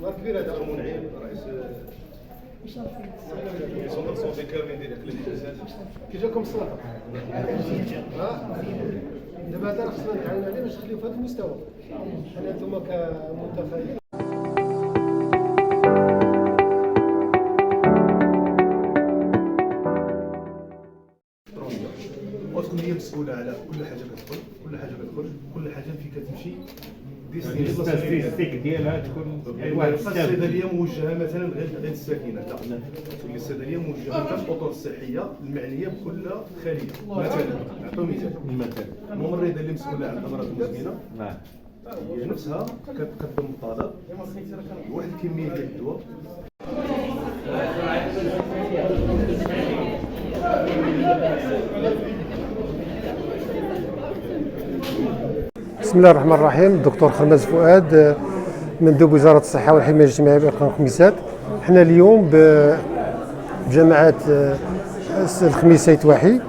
نهار كبير هذا منعم رئيس صندوق صوفي كامل ديال اقليم الجزائر. كي جاكم الصراحه دابا هذا خصنا نتعاونوا عليه باش نخليو في هذا المستوى. حنا انتم كمنتخبين وتكون هي مسؤوله على كل حاجه كتدخل، كل حاجه فين كتمشي الستاتستيك ديالها تكون واحد الصيدليه موجهه مثلا غير الساكنه، لا الصيدليه موجهه للاطر الصحيه المعنيه بكل خليه. مثلا نعطيو مثال الممرضه اللي مسؤوله على الامراض المزمنه هي نفسها كتقدم الطلب واحد الكميه ديال الدواء. بسم الله الرحمن الرحيم. الدكتور خرمز فؤاد، مندوب وزارة الصحة والحماية الاجتماعية بإقليم الخميسات. حنا اليوم بجامعة الخميسات واحي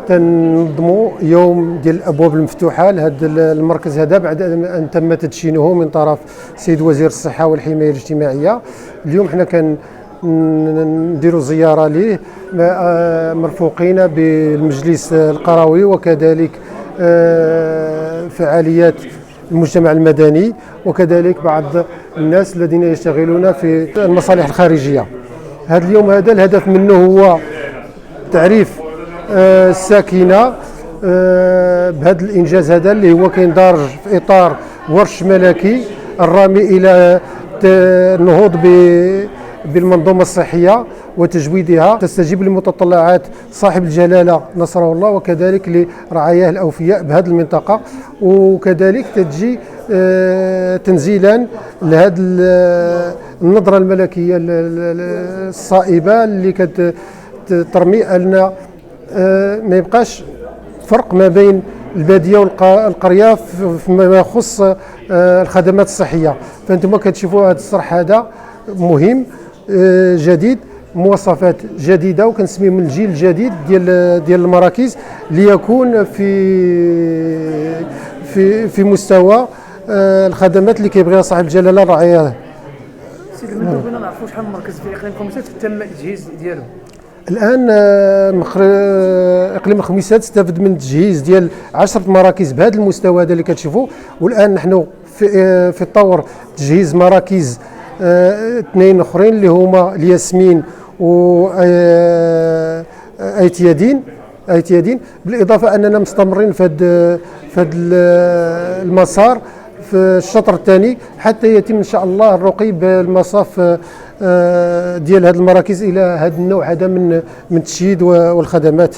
تنظموا يوم ديال الابواب المفتوحه لهذا المركز هذا بعد ان تم تدشينه من طرف السيد وزير الصحه والحمايه الاجتماعيه. اليوم حنا نديروا زياره ليه مرفوقين بالمجلس القروي وكذلك فعاليات المجتمع المدني وكذلك بعض الناس الذين يشتغلون في المصالح الخارجيه. هذا اليوم هذا الهدف منه هو تعريف الساكنه بهذا الانجاز هذا اللي هو كيندرج في اطار ورش ملكي الرامي الى النهوض بالمنظومه الصحيه وتجويدها تستجيب لمتطلعات صاحب الجلاله نصره الله وكذلك لرعاياه الاوفياء بهذه المنطقه، وكذلك تجي تنزيلا لهذه النظره الملكيه الصائبه اللي كترمي ان ما يبقاش فرق ما بين الباديه والقريه فيما يخص الخدمات الصحيه. فانتم كتشوفوا هذا الصرح هذا مهم جديد، مواصفات جديده وكنسميه من الجيل الجديد ديال المراكز ليكون في مستوى الخدمات اللي كيبغيها صاحب الجلاله الرعايه. سيدي المندوب بغينا نعرفوا شحال من مركز في اقليم الخميسات تم التجهيز ديالو. الان اقليم الخميسات استفد من التجهيز ديال 10 مراكز بهذا المستوى هذا اللي كتشوفوا، والان نحن في طور تجهيز مراكز 2 اخرين اللي هما الياسمين و ايتيادين، بالاضافه اننا مستمرين في هذا المسار في الشطر الثاني حتى يتم ان شاء الله الرقي بالمصاف ديال هذه المراكز الى هذا النوع هذا من التشييد والخدمات.